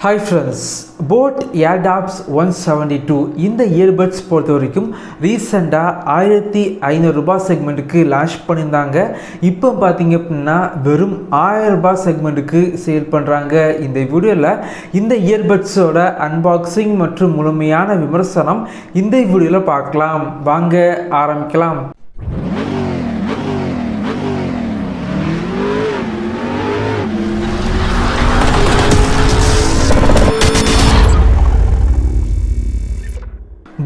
Hi friends, boAt Airdopes 172 இந்த earbuds பொறுத்த வரைக்கும் ரீசெண்டாக 1500 ரூபாய் செக்மெண்ட்டுக்கு லான்ச் பண்ணியிருந்தாங்க. இப்போ பார்த்தீங்க அப்படின்னா வெறும் 1000 ரூபாய் செக்மெண்ட்டுக்கு சேல் பண்ணுறாங்க. இந்த வீடியோவில் இந்த இயர்பட்ஸோட அன்பாக்சிங் மற்றும் முழுமையான விமர்சனம் இந்த வீடியோவில் பார்க்கலாம். வாங்க ஆரம்பிக்கலாம்.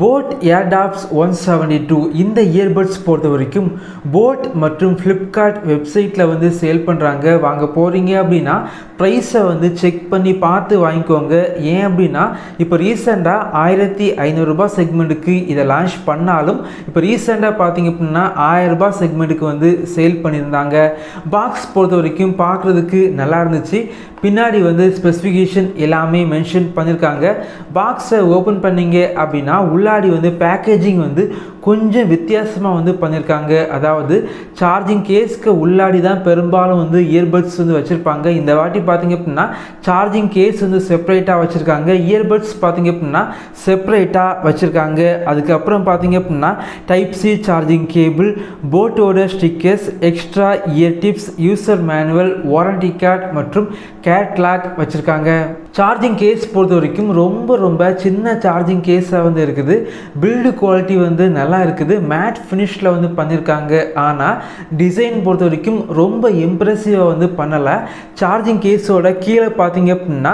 boAt Airdopes 172 இந்த இயர்பட்ஸ் பொறுத்த வரைக்கும் boAt மற்றும் ஃப்ளிப்கார்ட் வெப்சைட்டில் வந்து சேல் பண்ணுறாங்க. வாங்க போகிறீங்க அப்படின்னா ப்ரைஸை வந்து செக் பண்ணி பார்த்து வாங்கிக்கோங்க. ஏன் அப்படின்னா இப்போ ரீசெண்டாக 1500 ரூபாய் செக்மெண்ட்டுக்கு இதை லான்ச் பண்ணாலும் இப்போ ரீசெண்டாக பார்த்தீங்க அப்படின்னா 1000 ரூபாய் செக்மெண்ட்டுக்கு வந்து சேல் பண்ணியிருந்தாங்க. பாக்ஸ் பொறுத்த வரைக்கும் பார்க்குறதுக்கு நல்லா இருந்துச்சு. பின்னாடி வந்து ஸ்பெசிஃபிகேஷன் எல்லாமே மென்ஷன் பண்ணியிருக்காங்க. பாக்ஸை ஓப்பன் பண்ணிங்க அப்படின்னா உள்ளாடி வந்து பேக்கேஜிங் வந்து கொஞ்சம் வித்தியாசமாக வந்து பண்ணியிருக்காங்க. அதாவது சார்ஜிங் கேஸ்க்கு உள்ளாடி தான் பெரும்பாலும் வந்து இயர்பட்ஸ் வந்து வச்சுருப்பாங்க. இந்த வாட்டி பார்த்திங்க அப்படின்னா சார்ஜிங் கேஸ் வந்து செப்பரேட்டாக வச்சுருக்காங்க. இயர்பட்ஸ் பார்த்திங்க அப்படின்னா செப்பரேட்டாக வச்சுருக்காங்க. அதுக்கப்புறம் பார்த்திங்க அப்படின்னா டைப் சி சார்ஜிங் கேபிள், போட்டோட stickers, extra ear tips, user manual, warranty card மற்றும் கேட்லாக் வச்சுருக்காங்க. சார்ஜிங் கேஸ் பொறுத்த வரைக்கும் ரொம்ப சின்ன சார்ஜிங் கேஸாக வந்து இருக்குது. பில்டு குவாலிட்டி வந்து நல்லா இருக்குது. மேட் ஃபினிஷில் வந்து பண்ணியிருக்காங்க. ஆனால் டிசைன் பொறுத்த வரைக்கும் ரொம்ப இம்ப்ரெசிவாக வந்து பண்ணலை. சார்ஜிங் கேஸோட கீழே பார்த்தீங்க அப்படின்னா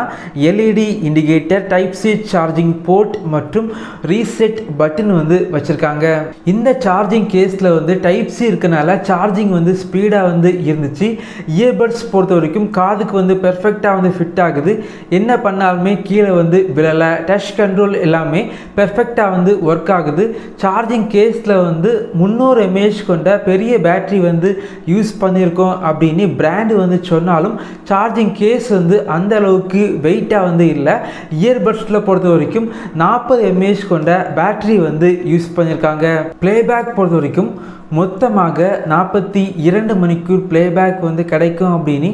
LED indicator, type C charging port மற்றும் ரீசெட் பட்டன் வந்து வச்சுருக்காங்க. இந்த சார்ஜிங் கேஸில் வந்து டைப் சி இருக்கனால சார்ஜிங் வந்து ஸ்பீடாக வந்து இருந்துச்சு. இயர்பட்ஸ் பொறுத்த வரைக்கும் காதுக்கு வந்து பெர்ஃபெக்டாக வந்து ஃபிட் ஆகுது. என்ன பண்ணாலுமே கீழே வந்து விழலை. டச் கண்ட்ரோல் எல்லாமே பெர்ஃபெக்டாக வந்து ஒர்க் ஆகுது. சார்ஜிங் கேஸில் வந்து 300 mAh கொண்ட பெரிய பேட்டரி வந்து யூஸ் பண்ணியிருக்கோம் அப்படின்னு பிராண்டு வந்து சொன்னாலும் சார்ஜிங் கேஸ் வந்து அந்த அளவுக்கு வெயிட்டாக வந்து இல்லை. இயர்பட்ஸில் பொறுத்த வரைக்கும் 40 mAh கொண்ட பேட்டரி வந்து யூஸ் பண்ணியிருக்காங்க. ப்ளேபேக் பொறுத்த வரைக்கும் மொத்தமாக 42 மணிக்கூர் ப்ளேபேக் வந்து கிடைக்கும் அப்படின்னு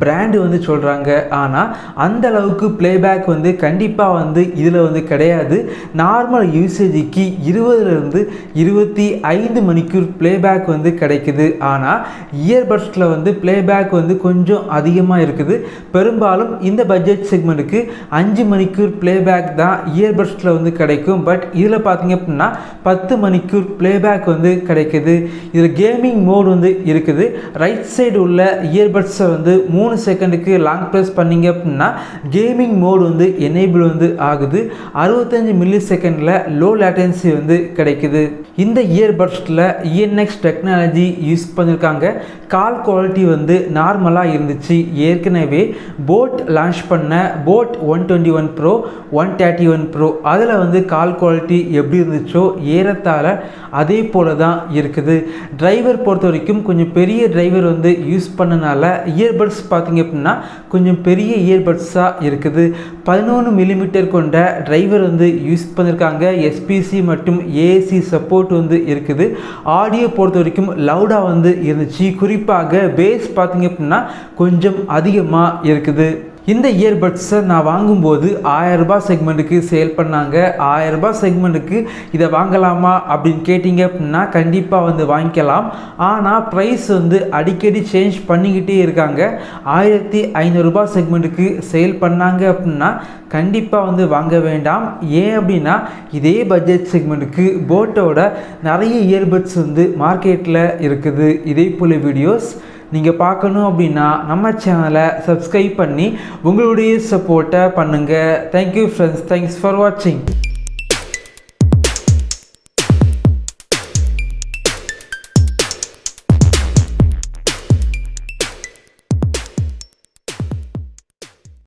பிராண்டு வந்து சொல்கிறாங்க. ஆனால் அந்த அளவுக்கு ப்ளேபேக் வந்து கண்டிப்பாக வந்து இதில் வந்து கிடையாது. நார்மல் யூசேஜுக்கு 20லேருந்து 25 மணிக்கூர் ப்ளேபேக் வந்து கிடைக்குது. ஆனால் இயர்பட்ஸில் வந்து ப்ளேபேக் வந்து கொஞ்சம் அதிகமாக இருக்குது. பெரும்பாலும் இந்த பட்ஜெட் செக்மெண்ட்டுக்கு 5 மணிக்கூர் ப்ளேபேக் தான் இயர்பட்ஸில் வந்து கிடைக்கும். பட் இதில் பார்த்தீங்க அப்படின்னா 10 மணிக்கூர் ப்ளேபேக் வந்து கிடைக்குது. இதில் கேமிங் மோட் வந்து இருக்குது. ரைட் சைடு உள்ள இயர்பட்ஸை வந்து 3 செகண்டுக்கு லாங் ப்ரெஸ் பண்ணிங்க அப்படின்னா கேமிங் மோட் வந்து எனேபிள் வந்து ஆகுது. 65 மில்லி செகண்டில் லோ லேட்டன்சி வந்து கிடைக்குது. இந்த இயர்பட்ஸில் இஎன்எக்ஸ் டெக்னாலஜி யூஸ் பண்ணியிருக்காங்க. கால் குவாலிட்டி வந்து நார்மலாக இருந்துச்சு. ஏற்கனவே boAt லான்ச் பண்ண boAt 121 Pro 131 Pro அதில் வந்து கால் குவாலிட்டி எப்படி இருந்துச்சோ ஏறத்தாழ அதே போல தான் இருக்குது. டிரைவர் பொறுத்த வரைக்கும் கொஞ்சம் பெரிய டிரைவர் வந்து யூஸ் பண்ணனால இயர்பட்ஸ் பார்த்தீங்க அப்படின்னா கொஞ்சம் பெரிய இயர்பட்ஸாக இருக்குது. 11 மில்லிமீட்டர் கொண்ட டிரைவர் வந்து யூஸ் பண்ணியிருக்காங்க. எஸ்பிசி மற்றும் ஏஏசி சப்போர்ட் வந்து இருக்குது. ஆடியோ பொறுத்த வரைக்கும் லவுடாக வந்து இருந்துச்சு. குறிப்பாக பேஸ் பார்த்தீங்க அப்படின்னா கொஞ்சம் அதிகமாக இருக்குது. இந்த இயர்பட்ஸை நான் வாங்கும்போது 1000 ரூபாய் செக்மெண்ட்டுக்கு சேல் பண்ணாங்க. 1000 ரூபாய் செக்மெண்ட்டுக்கு இதை வாங்கலாமா அப்படின்னு கேட்டிங்க அப்படின்னா கண்டிப்பாக வந்து வாங்கிக்கலாம். ஆனால் ப்ரைஸ் வந்து அடிக்கடி சேஞ்ச் பண்ணிக்கிட்டே இருக்காங்க. 1500 ரூபாய் செக்மெண்ட்டுக்கு சேல் பண்ணாங்க அப்படின்னா கண்டிப்பாக வந்து வாங்க வேண்டாம். ஏன் அப்படின்னா இதே பட்ஜெட் செக்மெண்ட்டுக்கு boAtோட நிறைய இயர்பட்ஸ் வந்து மார்க்கெட்டில் இருக்குது. இதே போல் வீடியோஸ் நீங்கள் பார்க்கணும் அப்படின்னா நம்ம சேனலை சப்ஸ்கிரைப் பண்ணி உங்களுடைய சப்போர்ட்டை பண்ணுங்கள். Thank you friends. தேங்க்ஸ் ஃபார் வாட்சிங்.